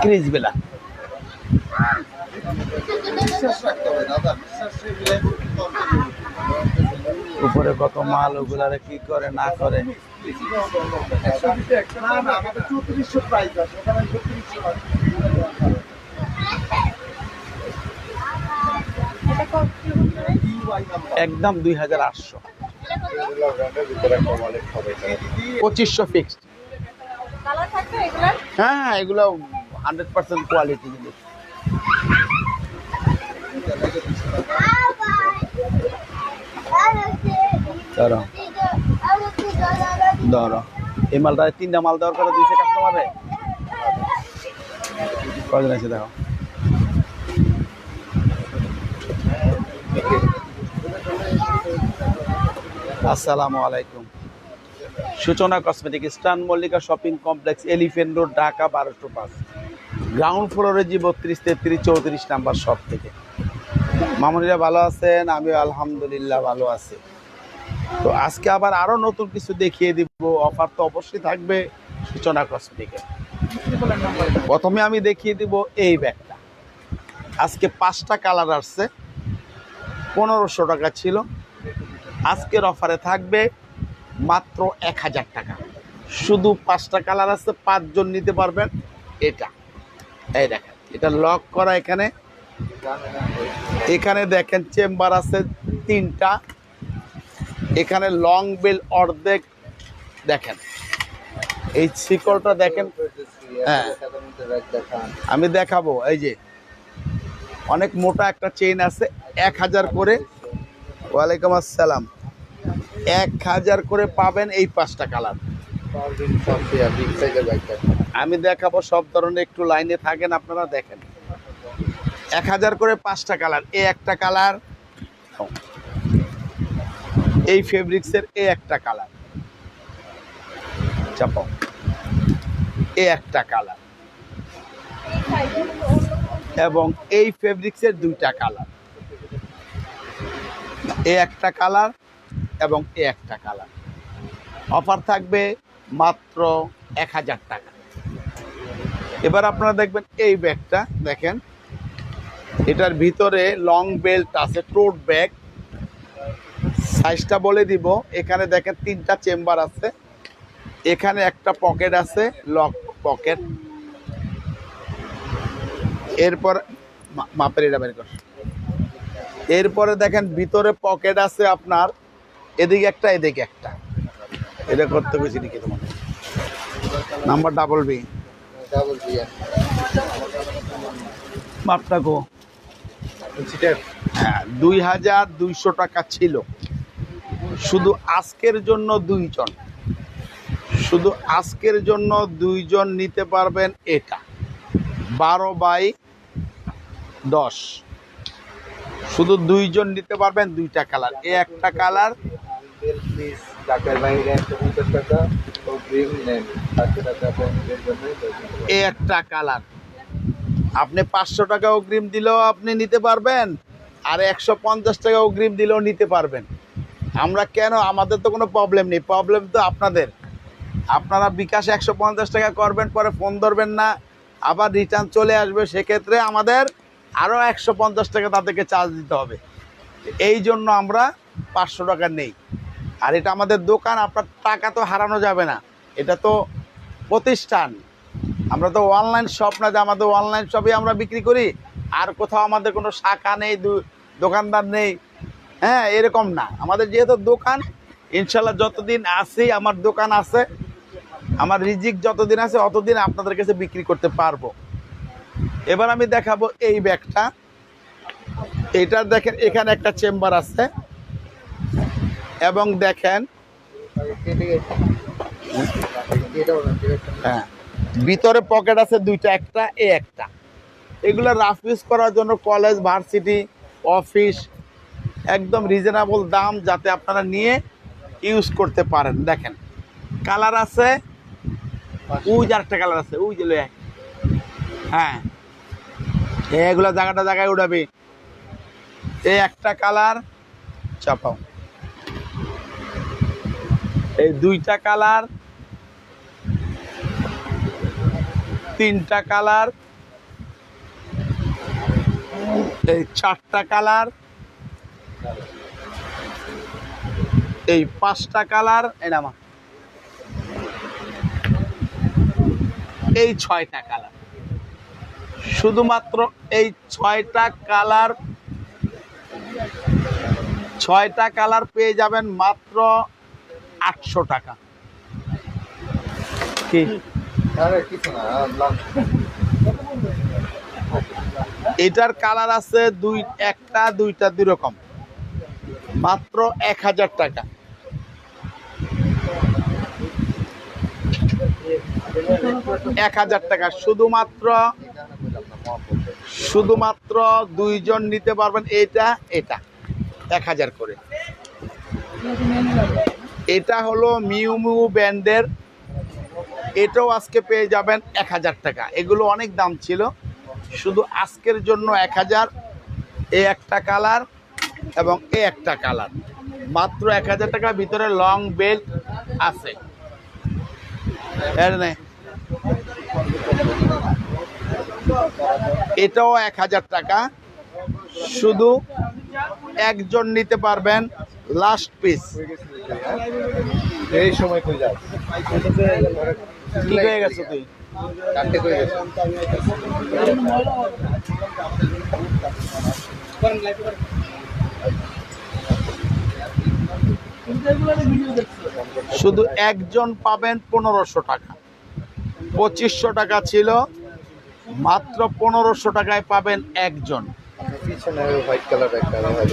Chris বেলা উপরে কত মাল, ওগুলারে কি করে না করে। একদম 2800, 2500 ফিক্সড। হ্যাঁ, এগুলো 100% কোয়ালিটি জিনিস। ধরো ধরো এই মালটা 3টা মাল দেওয়ার পরে দিয়েছে কাস্টমারে। কজন আছে দেখো। আসসালামু আলাইকুম। সূচনা cosmetic, eastern Mallika shopping complex, elephant road, Dhaka 1205, ground ফ্লোরে জি 32, 33, 34 নাম্বার শপ থেকে। মামুনিরা ভালো আছেন? আমিও আলহামদুলিল্লাহ ভালো আছি। তো আজকে আবার আরো নতুন কিছু দেখিয়ে দিব। অফার তো অবশ্যই থাকবে সূচনা কসমেটিকে। প্রথমে আমি দেখিয়ে দিব এই ব্যাগটা। আজকে 5টা কালার আসছে, 1500 টাকা ছিল। আজকের অফারে থাকবে মাত্র 1000 টাকা। শুধু 5টা কালার আছে, 5 জন নিতে পারবেন। এটা এই দেখেন, এটা লক করা। এখানে দেখেন চেম্বার আছে 3টা। এখানে লং বেল অর্ধেক দেখেন, এই শিকলটা দেখেন। হ্যাঁ, আমি দেখাবো। এই যে অনেক মোটা একটা চেইন আছে, 1000 করে। ওয়ালাইকুম আসসালাম। 1000 করে পাবেন এই 5টা কালার। আমি দেখাবো সব ধরনের, একটু লাইনে থাকেন আপনারা। দেখেন 1000 করে 5টা কালার। এই একটা কালার, এই ফেব্রিক্সের এই একটা কালার, চাপাও, এই একটা কালার, এবং এই ফেব্রিক্সের 2টা কালার, এই একটা কালার এবং এই একটা কালার। অফার থাকবে মাত্র 1000 টাকা। এবার আপনারা দেখবেন এই ব্যাগটা দেখেন, এটার ভিতরে লং বেল্ট আছে, টোট ব্যাগ। সাইজটা বলে দিব। এখানে দেখেন 3টা চেম্বার আছে। এখানে একটা পকেট আছে, লক পকেট। এরপর মাপের এটা বের কর। এরপরে দেখেন ভিতরে পকেট আছে আপনার, এদিকে একটা এদিকে একটা। এটা করতে গেছি নাকি তোমার নাম্বার ডাবল বি মাপটা গো। হ্যাঁ, 2200 টাকা ছিল। শুধু আজকের জন্য 2 জন, শুধু আজকের জন্য 2 জন নিতে পারবেন। এটা 12x10, শুধু 2 জন নিতে পারবেন। 2টা কালার, এই একটা কালার, এই একটা কালার। আপনি 500 টাকা অগ্রিম দিলেও আপনি নিতে পারবেন, আর 150 টাকা অগ্রিম দিলেও নিতে পারবেন। আমরা কেন, আমাদের তো কোনো প্রবলেম নেই। প্রবলেম তো আপনাদের। আপনারা বিকাশে 150 টাকা করবেন, পরে ফোন ধরবেন না, আবার রিটার্ন চলে আসবে। সেক্ষেত্রে আমাদের আরও 150 টাকা তাদেরকে চার্জ দিতে হবে। এই জন্য আমরা 500 টাকা নেই। আর এটা আমাদের দোকান, আপনার টাকা তো হারানো যাবে না। এটা তো প্রতিষ্ঠান, আমরা তো অনলাইন শপ না যে আমাদের অনলাইন শপে আমরা বিক্রি করি, আর কোথাও আমাদের কোনো শাখা নেই, দোকানদার নেই। হ্যাঁ, এরকম না। আমাদের যেহেতু দোকান, ইনশাল্লাহ যতদিন আছি আমার দোকান আছে, আমার রিজিক যতদিন আছে অতদিন আপনাদের কাছে বিক্রি করতে পারবো। এবার আমি দেখাবো এই ব্যাগটা। এটার দেখেন এখানে একটা চেম্বার আছে, এবং দেখেন হ্যাঁ, ভিতরে পকেট আছে 2টা, একটা এ একটা। এগুলো রাফ ইউজ করার জন্য কলেজ, ভার্সিটি, অফিস, একদম রিজনেবল দাম, যাতে আপনারা নিয়ে ইউজ করতে পারেন। দেখেন কালার আছে, ওই যে আরেকটা কালার আছে, ওই যে হ্যাঁ, এগুলা জায়গায় উঠাবে। এই একটা কালার, চাপাও, এই 2টা কালার, তিনটা কালার, এই চারটা কালার, এই পাঁচটা কালার, এই ছয়টা কালার। শুধুমাত্র এই ছয়টা কালার পেয়ে যাবেন মাত্র 800 টাকা। কি এটার কালার আছে একটা দুইটা দুই রকম, মাত্র 1000 টাকা। শুধুমাত্র দুইজন নিতে পারবেন। এটা 1000 করে। এটা হলো মিউ মিউ ব্র্যান্ডের, এটাও আজকে পেয়ে যাবেন 1000 টাকা। এগুলো অনেক দাম ছিল, শুধু আজকের জন্য 1000। এই একটা কালার এবং এই একটা কালার, মাত্র 1000 টাকা। ভিতরে লং বেল্ট আছে। এটাও 1000 টাকা। শুধু একজন নিতে পারবেন। Last piece. এই সময় কই যাস? কি হয়ে গেছে তুই? কাটতে কই গেছ? শুধু একজন পাবেন 1500 টাকা। 2500 টাকা ছিল, মাত্র 1500 টাকায় পাবেন একজন। পিছনে হোয়াইট কালার একটা হয়।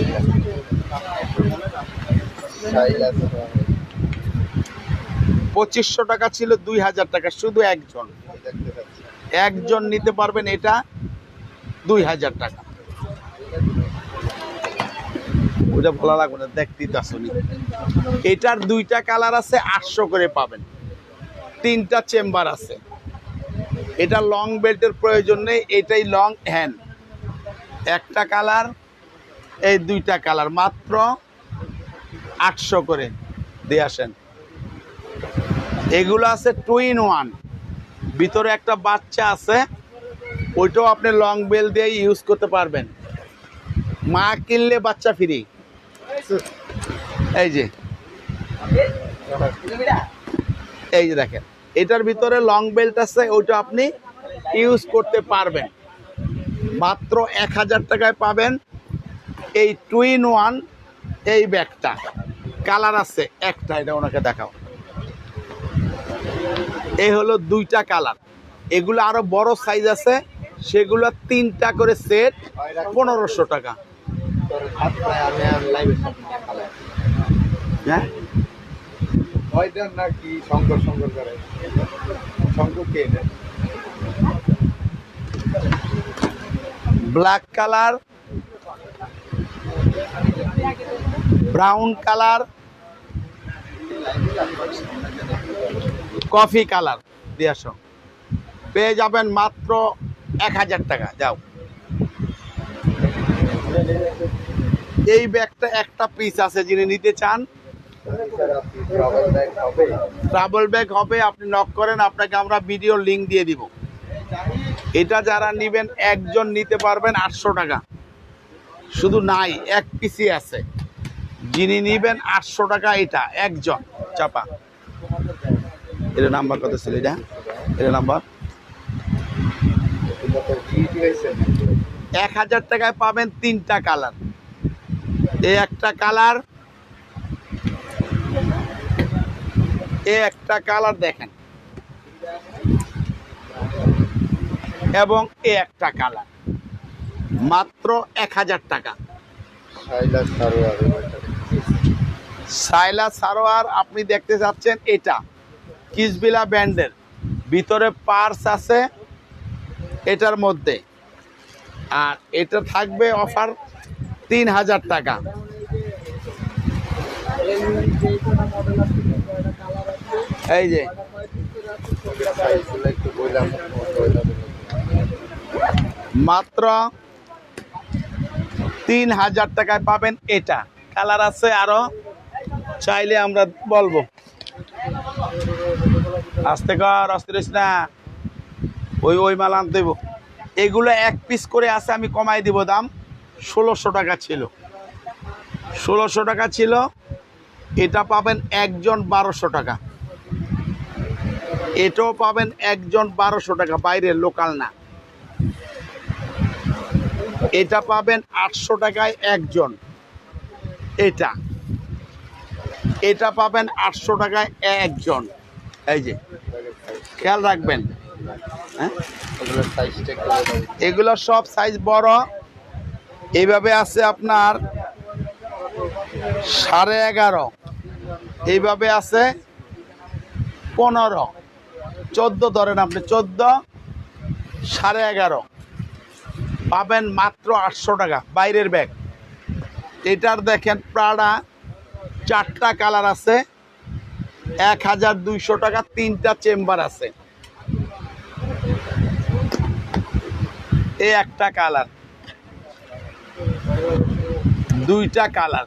2500 টাকা ছিল, 2000 টাকা। শুধু একজন নিতে পারবেন। এটা 2000 টাকা। ওটা ভালো লাগবে না, দেখতেই তো আসুন। এটার দুইটা কালার আছে, 800 করে পাবেন। তিনটা চেম্বার আছে। এটা লং বেল্টের প্রয়োজন নেই, এটাই লং হ্যান্ড। একটা কালার, এই দুইটা কালার, মাত্র 800 করে দিয়ে আসেন। এগুলো আছে 2 in 1। ভিতরে একটা বাচ্চা আছে, ওইটাও আপনি লং বেল দিয়ে ইউজ করতে পারবেন। মা কিনলে বাচ্চা ফ্রি। এই যে দেখেন, এটার ভিতরে লং বেল্ট আছে, ওইটা আপনি ইউজ করতে পারবেন। মাত্র 1000 টাকায় পাবেন এই 2 in 1 এই ব্যাগটা। কালার আছে একটা, এটা ওনাকে দেখাও। এই হলো দুইটা কালার। এগুলো আরো বড় সাইজ আছে, সেগুলো 3টা করে সেট, 1500 টাকা। হ্যাঁ, নাকি শঙ্কর করে শঙ্কর কে? Black colour, brown colour, coffee colour দিয়ে আসো। পেয়ে যাবেন মাত্র 1000 টাকা। যাও, এই ব্যাগটা একটা পিস আছে, যিনি নিতে চান। ট্রাভেল ব্যাগ হবে, আপনি নক করেন, আপনাকে আমরা ভিডিও লিংক দিয়ে দিব। এটা যারা নেবেন, একজন নিতে পারবেন 800 টাকা। শুধু নাই, এক পিসই আছে। যিনি নেবেন 800 টাকা, এটা একজন। চাপা, এটা নাম্বার কত ছিল? এটা নাম্বার 1000 টাকায় পাবেন 3টা কালার। এই একটা কালার, একটা কালার দেখেন, এবং একটা কালার, মাত্র 1000 টাকা। সাইলা সারোয়ার আপনি দেখতে যাচ্ছেন। এটা কিসবিলা ব্র্যান্ডের, ভিতরে পার্স আছে এটার মধ্যে। আর এটা থাকবে অফার 3000 টাকা। এই যে মাত্র 3000 টাকায় পাবেন। এটা কালার আছে আরো, চাইলে আমরা বলবো। আস্তে কর, অস্থির হইস না। ওই মাল আনতে দেবো। এগুলো এক পিস করে আছে, আমি কমাই দিব দাম। 1600 টাকা ছিল, 1600 টাকা ছিল। এটা পাবেন একজন 1200 টাকা, এটাও পাবেন একজন 1200 টাকা, বাইরের, লোকাল না। এটা পাবেন 800 টাকায় একজন। এটা পাবেন 800 টাকায় একজন। এই যে খেয়াল রাখবেন, হ্যাঁ ওগুলোর সাইজটা একটু এগুলো সব সাইজ বড়। এইভাবে আছে আপনার 11.5, এইভাবে আছে 15, 14 ধরেন আপনি, 14, 11.5 পাবেন মাত্র 800 টাকা, বাইরের ব্যাগ। এটার দেখেন প্রাডা 4টা কালার আছে, 1200 টাকা, 3টা চেম্বার আছে। এই একটা কালার, 2টা কালার,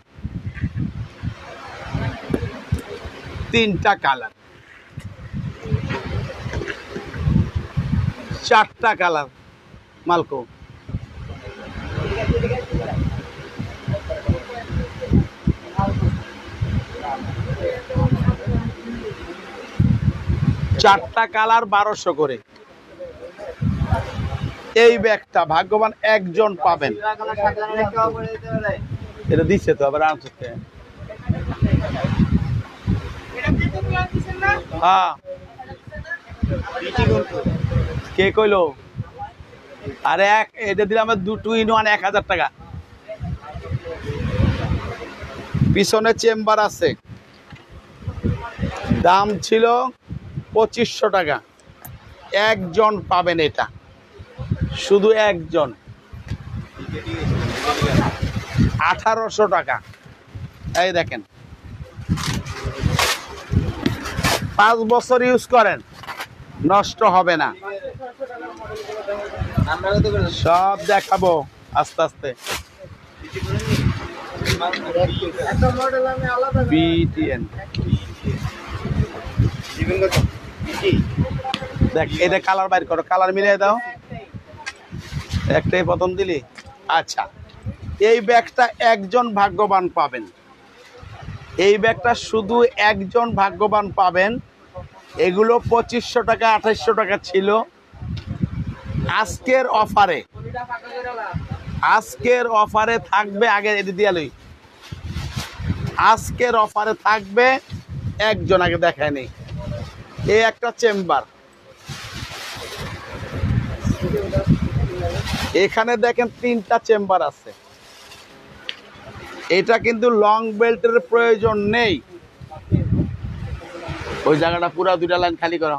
3টা কালার, 4টা কালার। মালকো চারটা কালার 1200 করে। এই ব্যাগটা ভাগ্যবান একজন পাবেন। এটা দিচ্ছে তো আবার আনছে। হ্যাঁ, কে কইলো? আরে এটা দিলাম 2 in 1, 1000 টাকা। পিছনে চেম্বার আছে, দাম ছিল 2500 টাকা, একজন পাবেন। এটা শুধু একজন, 1800 টাকা। এই দেখেন, 5 বছর ইউজ করেন, নষ্ট হবে না। সব দেখাবো আস্তে আস্তে। বিটিএন দেখ, এটা কালার বাইর করো, কালার মিলিয়ে দাও। একটাই প্রথম দিলি। আচ্ছা, এই ব্যাগটা একজন ভাগ্যবান পাবেন। এই ব্যাগটা শুধু একজন ভাগ্যবান পাবেন। এগুলো 2500 টাকা, 2800 টাকা ছিল। আজকের অফারে থাকবে, আগে এটি দিয়ে লই। আজকের অফারে থাকবে একজন, আগে দেখায় নেই। এই একটা চেম্বার, এখানে দেখেন 3টা চেম্বার আছে। এটা কিন্তু লং বেল্টের প্রয়োজন নেই। ওই জায়গাটা পুরো 2টা লাইন খালি করো,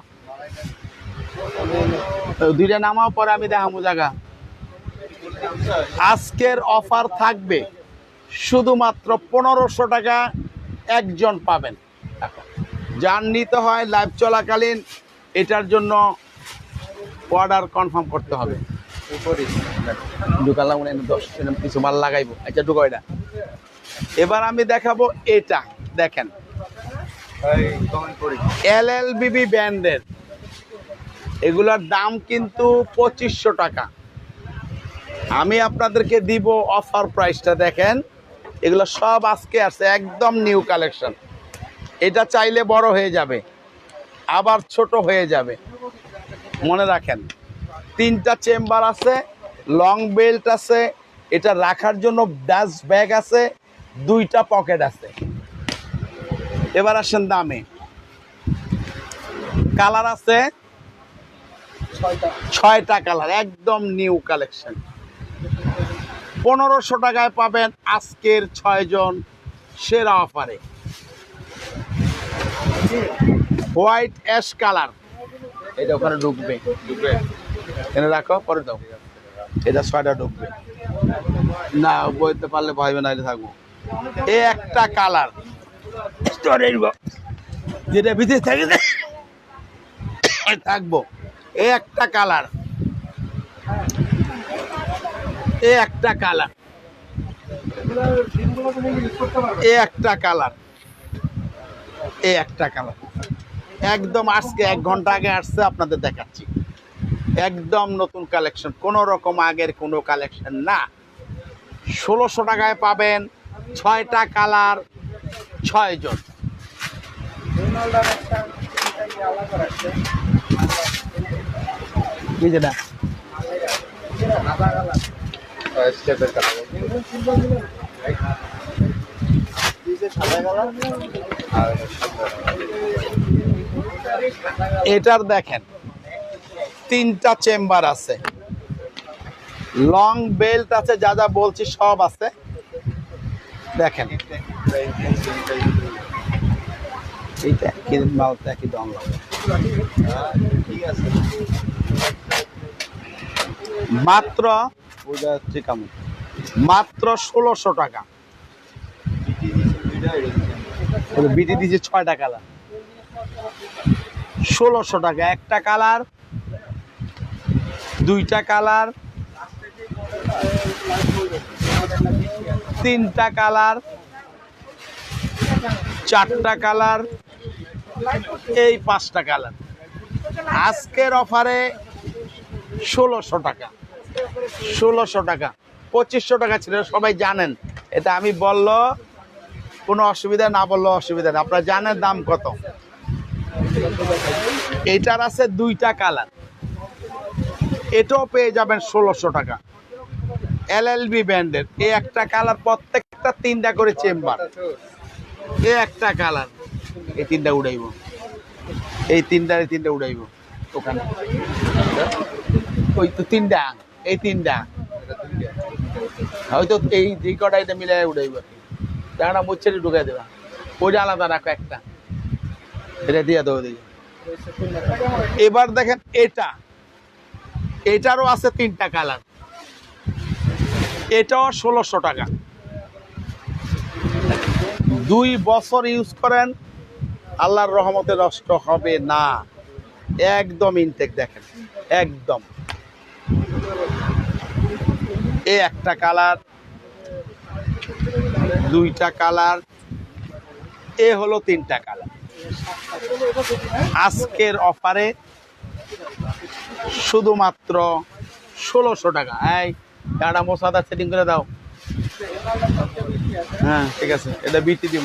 2টা নামাও, পরে আমি দেখাবো জায়গা। আজকের অফার থাকবে শুধুমাত্র 1500 টাকা, একজন পাবেন। যার নিতে হয় লাইভ চলাকালীন এটার জন্য অর্ডার কনফার্ম করতে হবে। ঢুকালাম 10 কিছু মাল লাগাইবো। আচ্ছা, ঢুকাও এটা। এবার আমি দেখাবো এটা, দেখেন LLBB ব্র্যান্ডের। এগুলোর দাম কিন্তু 2500 টাকা। আমি আপনাদেরকে দিব অফার প্রাইসটা। দেখেন, এগুলো সব আজকে আসছে, একদম নিউ কালেকশন। এটা চাইলে বড় হয়ে যাবে, আবার ছোট হয়ে যাবে। মনে রাখেন, 3টা চেম্বার আছে, লং বেল্ট আছে, এটা রাখার জন্য ডাস্ট ব্যাগ আছে, 2টা পকেট আছে। এবার আসেন দামে। কালার আছে 6টা কালার, একদম নিউ কালেকশন। 1500 টাকায় পাবেন আজকের 6 জন সেরা অফারে। হোয়াইট অ্যাশ কালার, এটা ওখানে ঢুকবে, এনে রাখো, পরে দাও। এটা 6টা ঢুকবে না, বইতে পারলে ভাইবে না, থাকবো। এই একটা কালার, যেটা ভিতরে থাকে থাকবো। এই একটা কালার, এই একটা কালার, এই একটা কালার, এই একটা কালার। একদম আজকে 1 ঘন্টা আগে আসছে, আপনাদের দেখাচ্ছি। একদম নতুন কালেকশন, কোনো রকম আগের কোনো কালেকশন না। 1600 টাকায় পাবেন 6টা কালার, 6 জন। কি যেটা স্টেপের কালার সাদা কালার আর এটার দেখেন 3টা চেম্বার আছে, লং বেল্ট আছে, যা যা বলছি সব আছে। দেখেন এইটা কি মালটা কি দাম লাগে, ঠিক আছে মাত্র ওটা ঠিক আছে, মাত্র 1600 টাকা। বিটি দিয়েছে 6টা কালার, 1600 টাকা। একটা কালার, 2টা কালার, 3টা কালার, 4টা কালার, এই 5টা কালার। আজকের অফারে 1600 টাকা, 1600 টাকা। 2500 টাকা ছিল, সবাই জানেন এটা, আমি বললো কোনো অসুবিধা, না বললেও অসুবিধা নেই, আপনারা জানেন দাম কত। এটার আছে 2টা কালার, এটাও পেয়ে যাবেন 1600 টাকা। এলএলবি ব্র্যান্ডের এই একটা কালার, প্রত্যেকটা 3টা করে চেম্বার, এই একটা কালার, এই 3টা উড়াইব, এই 3টা উড়াইব ওখানে, ওই তো 3টা, এই 3টা হয়তো এই যে কটা এটা মিলাই উড়াইব, টাকাটা মুচ্ছে ঢুকাই দেবা, ওইটা আলাদা রাখো একটা, এটা দিয়ে দেবো দিকে। এবার দেখেন এটা, এটারও আছে 3টা কালার, এটাও 1600 টাকা। 2 বছর ইউজ করেন, আল্লাহর রহমতে নষ্ট হবে না, একদম ইনটেক। দেখেন একদম, এ একটা কালার, 2টা কালার, এ হলো 3টা কালার। আজকের অফারে শুধুমাত্র 1600 টাকা। এই একটা মশাদার সেটিং করে দাও। হ্যাঁ ঠিক আছে, এটা বিটি দিব।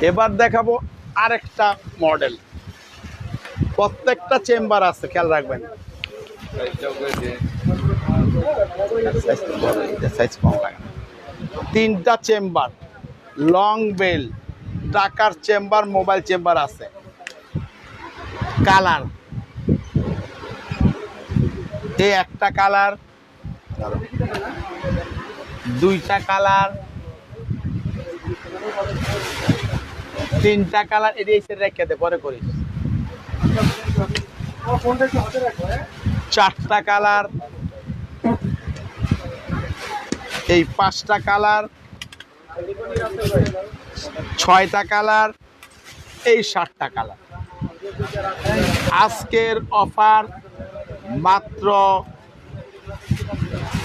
এবার দেখাবো আরেকটা মডেল, প্রত্যেকটা চেম্বার আছে, খেয়াল রাখবেন। সাইজ কম লাগে না। 3টা চেম্বার, লং বেল, টাকার চেম্বার, মোবাইল চেম্বার আছে। কালার, এই একটা কালার, 2টা কালার, 3টা কালার। এটা এসে রেখে দে, পরে করিস। 4টা কালার, এই 5টা কালার, 6টা কালার, এই 7টা কালার। আজকের অফার মাত্র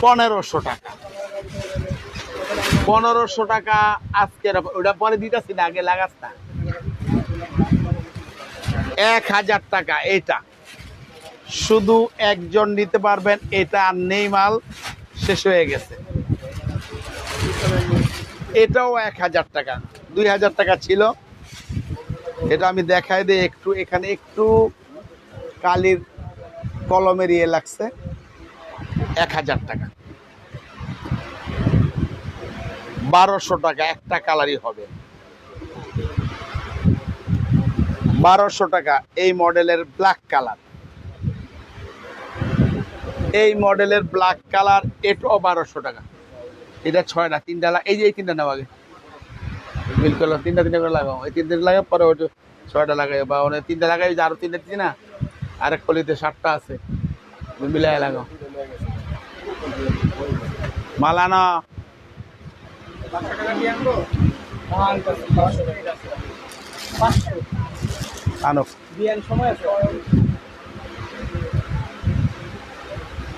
1500 টাকা, 1500 টাকা আজকের অফার। ওটা পরে দিতেছি না, আগে লাগাস না। 1000 টাকা এটা, শুধু একজন নিতে পারবেন, এটা আর নেই, মাল শেষ হয়ে গেছে। এটাও 1000 টাকা, 2000 টাকা ছিল। এটা আমি দেখাই দিই একটু, এখানে একটু কালির কলমের ইয়ে লাগছে। 1000 টাকা, 1200 টাকা, একটা কালারই হবে। 1200 টাকা এই মডেলের ব্ল্যাক কালার, এই মডেলের ব্ল্যাক কালার, এটাও 1200 টাকা। এটা 6টা, 3টা, এই যে এই 3টা নেওয়া আগে বিল করলো, 3টা করে লাগাও, এই 3টা লাগাও, পরে ওটা 6টা লাগাই, বা ওখানে 3টা লাগাই, আরো 3টা দিচ্ছি না, আরেক কলিতে 7টা আছে, মিলাই লাগাও। মালানা আনো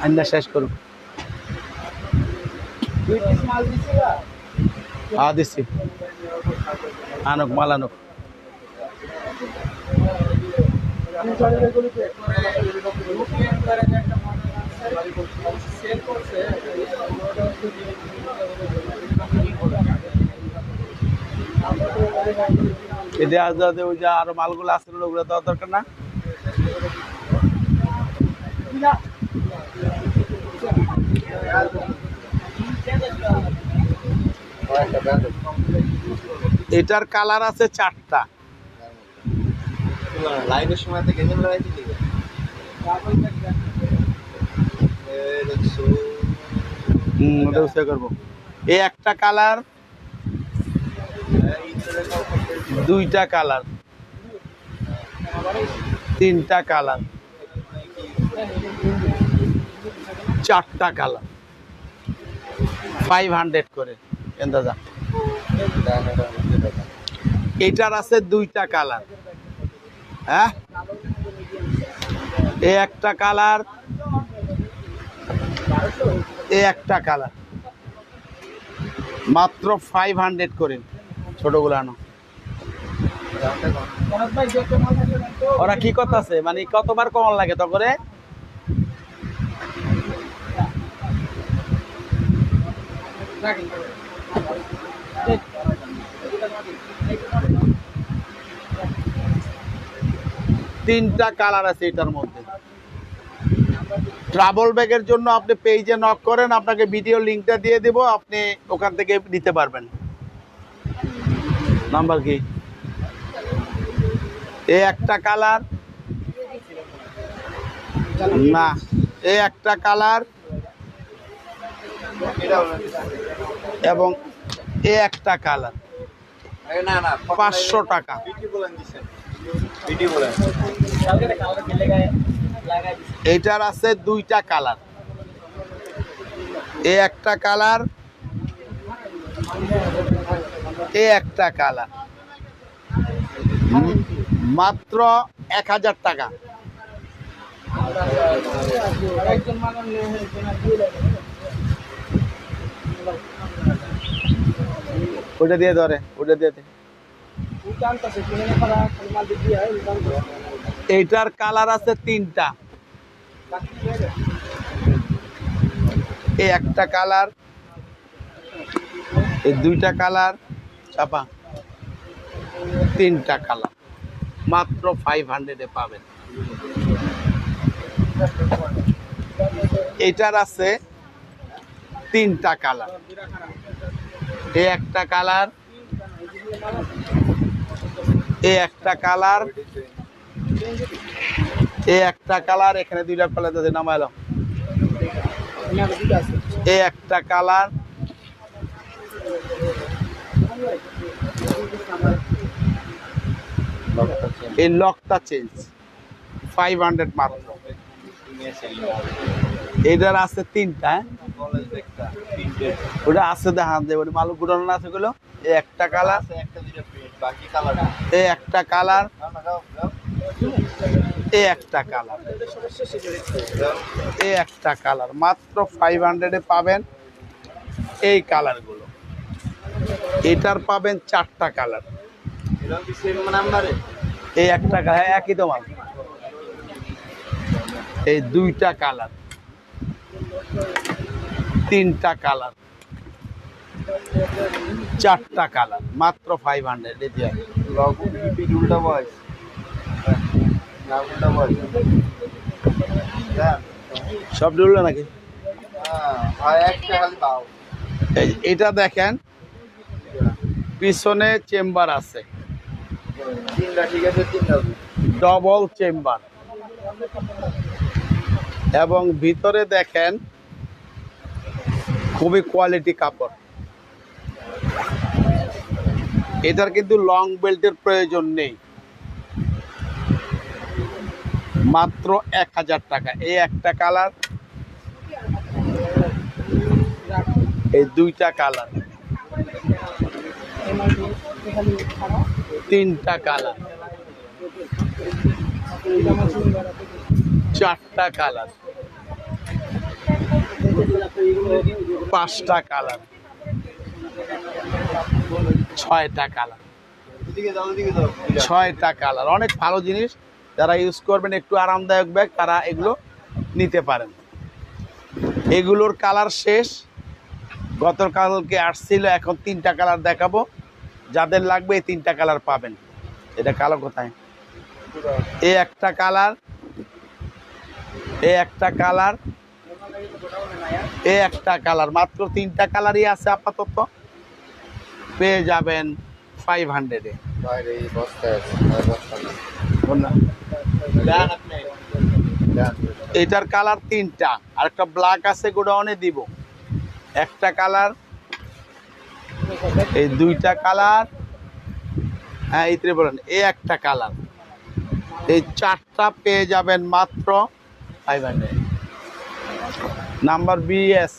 আন্না শেষ করুন। হ্যাঁ দিচ্ছি, আনুক মাল আনুক। এটা ওই যে আরো মালগুলো আছে ওগুলো দেওয়ার দরকার না। এটার কালার আছে 4টা। লাইভের সময় থেকে গেঞ্জাম লাগাইছি দিকে ওটা উৎসাহ করবো। এই একটা কালার, 2টা কালার, 3টা কালার, 4টা কালার, 500 করে এন্দাজা। এটার আছে 2টা কালার। হ্যাঁ, এই একটা কালার, এই একটা কালার, মাত্র 500 করে। ছোটগুলো আনো। ওরা কি করতেছে, মানে কতবার কমন লাগে তো করে? তিনটা কালার আছে এটার মধ্যে। ট্রাভেল ব্যাগের জন্য আপনি পেজে নক করেন, আপনাকে ভিডিও লিঙ্কটা দিয়ে দেব, আপনি ওখান থেকে নিতে পারবেন। নাম্বার কি? এই একটা কালার না, এই একটা কালার এবং এই একটা কালার, না না 500 টাকা। এটার আছে 2টা কালার, এই একটা কালার, এই একটা কালার, মাত্র 1000 টাকা। ওটা দিয়ে ধরে, ওটা দিয়ে দে। এইটার কালার আছে 3টা, এই একটা কালার, এই 2টা কালার, চাপা 3টা কালার, মাত্র 500 পাবেন। এটার আছে 3টা কালার, এই একটা কালার, এই একটা কালার, এই একটা কালার, এখানে 2টা কালার আছে, নামাইলো। এই একটা কালার, এই লকটা চেঞ্জ, 500 মাত্র। এটার আছে 3টা, ওটা আছে দেখান দেব, মালু গুড়ানো আছে গুলো। এই একটা কালার, এই একটা কালার, এই একটা কালার, এই একটা কালার, মাত্র 500 পাবেন এই কালারগুলো। এটার পাবেন 4টা কালার, এই একটা কালার একই তোমার, এই 2টা কালার, 3টা কালার, 4টা কালার, মাত্র 500। উল্টা বয়স সব ডুবলো নাকি? একটা খালি পাও। এটা দেখেন, পিছনে চেম্বার আছে, 3টা ঠিক আছে, 3টা ডবল চেম্বার, এবং ভিতরে দেখেন খুবই কোয়ালিটি কাপড়। এটার কিন্তু লং বেল্টের প্রয়োজন নেই, মাত্র 1000 টাকা। এই একটা কালার, এই 2টা কালার, 3টা কালার, 4টা কালার, 5টা কালার, 6টা কালার, 6টা কালার। অনেক ভালো জিনিস, যারা ইউজ করবেন একটু আরামদায়ক ব্যাগ তারা এগুলো নিতে পারেন। এগুলোর কালার শেষ, গতকালকে আসছিল, এখন 3টা কালার দেখাবো। যাদের লাগবে এই 3টা কালার পাবেন। এটা কালো কোথায়? এই একটা কালার, এই একটা কালার, এই একটা কালার, মাত্র 3টা কালারই আছে আপাতত। পেয়ে যাবেন 500-এ। বাইরে এই বস্তায় আছে, আর বস্তা নেই। এটার কালার 3টা, আর একটা ব্ল্যাক আছে, গোডাউনে দিব। একটা কালার, এই 2টা কালার, হ্যাঁ এইটাই বলেন, এই একটা কালার, এই 4টা পেয়ে যাবেন মাত্র 500। Number BS।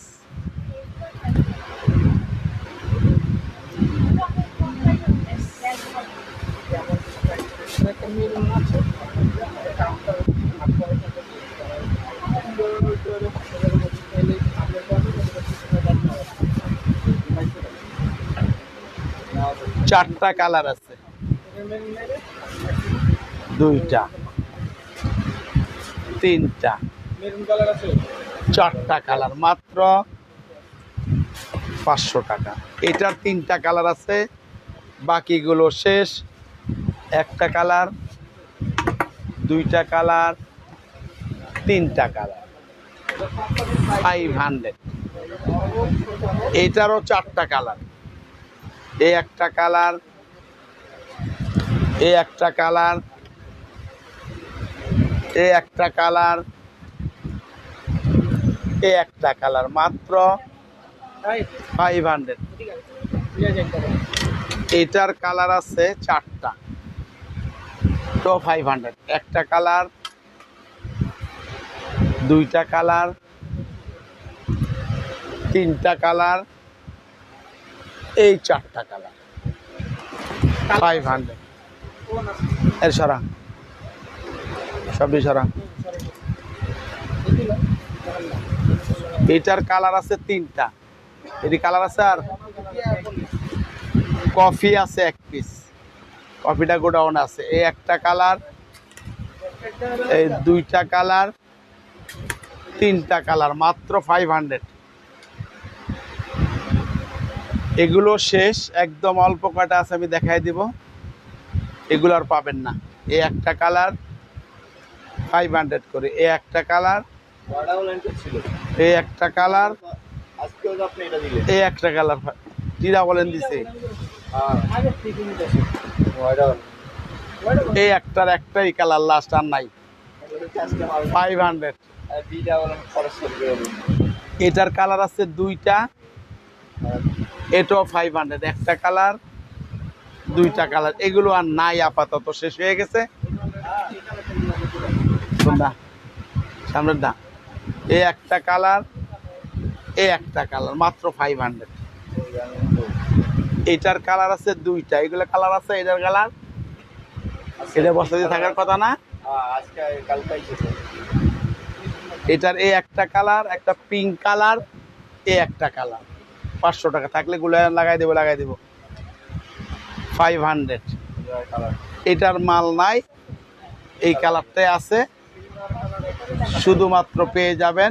চারটা কালার আছে, 2টা, 3টা, 4টা কালার, মাত্র 500 টাকা। এটার 3টা কালার আছে, বাকিগুলো শেষ। একটা কালার, 2টা কালার, 3টা কালার, 500। এটারও 4টা কালার, এই একটা কালার, এই একটা কালার, এই একটা কালার, এই একটা কালার, মাত্র 500। এটার কালার আছে 4টা, তো 500। একটা কালার, 2টা কালার, 3টা কালার, এই 4টা কালার, 500। এর সারা সবই সারা। এটার কালার আছে 3টা, এটি কালার আছে, আর কফি আছে 1 পিস, কফিটা গোডাউন আছে। এই একটা কালার, এই 2টা কালার, 3টা কালার, মাত্র 500। এগুলো শেষ, একদম অল্প কটা আছে, আমি দেখাই দিব। এগুলো আর পাবেন না। এই একটা কালার 500 করে, এই একটা কালার, এই একটা কালার, এই একটা কালার, টিরা বলেন দিছে। এই একটার একটাই কালার, লাস্ট আর নাই, 500। এটার কালার আছে 2টা, এটাও 500। একটা কালার, 2টা কালার, এগুলো আর নাই, আপাতত শেষ হয়ে গেছে। সামনের দা, এই একটা কালার, এই একটা কালার, মাত্র 500। এটার কালার আছে 2টা, এগুলো কালার আছে, এটার কালার, এটা বস্তা দিয়ে থাকার কথা না। এটার এই একটা কালার, একটা পিঙ্ক কালার, এই একটা কালার, 500 টাকা। থাকলে গুলো লাগাই দেবো, লাগাই দেবো, 500। এটার মাল নাই, এই কালারটাই আছে, শুধুমাত্র পেয়ে যাবেন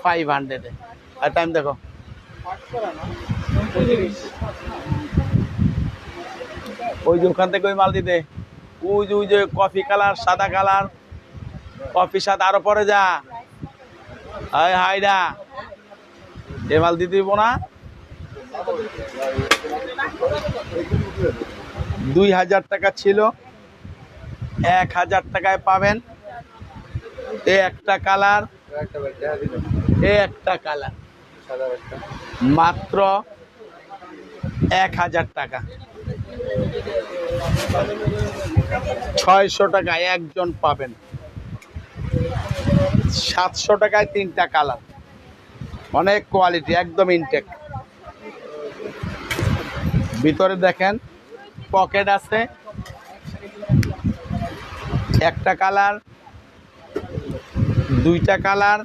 500-এ। আর টাইম দেখো, ওই যে ওখান থেকে ওই মাল দিতে, ওই যে কফি কালার, সাদা কালার, কফি সাদা, আরো পরে যা, হাইডা এ মাল দিতে দিব না। 2000 টাকা ছিল, 1000 টাকায় পাবেন। এই একটা কালার, এই একটা কালার, মাত্র 1000 টাকা। 600 টাকায় একজন পাবেন, 700 টাকায় 3টা কালার, অনেক কোয়ালিটি, একদম ইনটেক। ভিতরে দেখেন পকেট আছে, একটা কালার, 2টা কালার,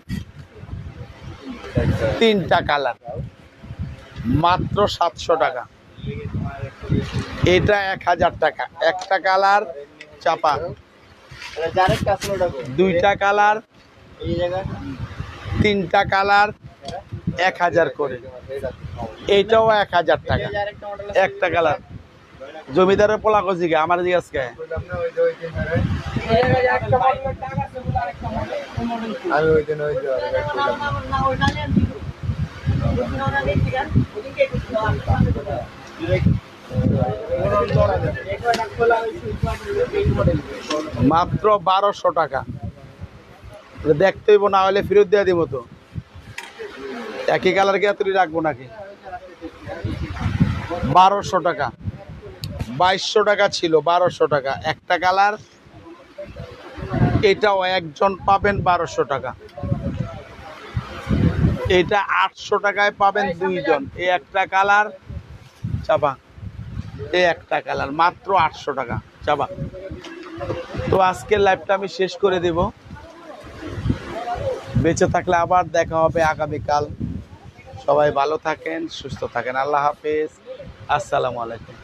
3টা কালার, মাত্র 700 টাকা। এটা 1000 টাকা। একটা কালার চাপা, ডাইরেক্ট কাছে ওটা দুইটা কালার, এই জায়গা তিনটা কালার 1000 করে, এইটাও 1000 টাকা। ডাইরেক্ট মডেল একটা কালার জমিদারের পোলা কজিকে আমার দিকে আজকে আমি ওই দিন ওই মাত্র 1200 টাকা। দেখতে হইব, না হলে ফেরত দিয়ে দিব। তো একই কালার কি এতটি রাখবো নাকি? 1200 টাকা, 2200 টাকা ছিল, 1200 টাকা একটা কালার। এটাও একজন পাবেন 1200 টাকা। এটা 800 টাকায় পাবেন দুইজন। এই একটা কালার চাপা, এই একটা কালার মাত্র 800 টাকা চাপা। তো আজকের লাইভটা আমি শেষ করে দেব। বেঁচে থাকলে আবার দেখা হবে আগামীকাল। সবাই ভালো থাকেন, সুস্থ থাকেন। আল্লাহ হাফেজ, আসসালামু আলাইকুম।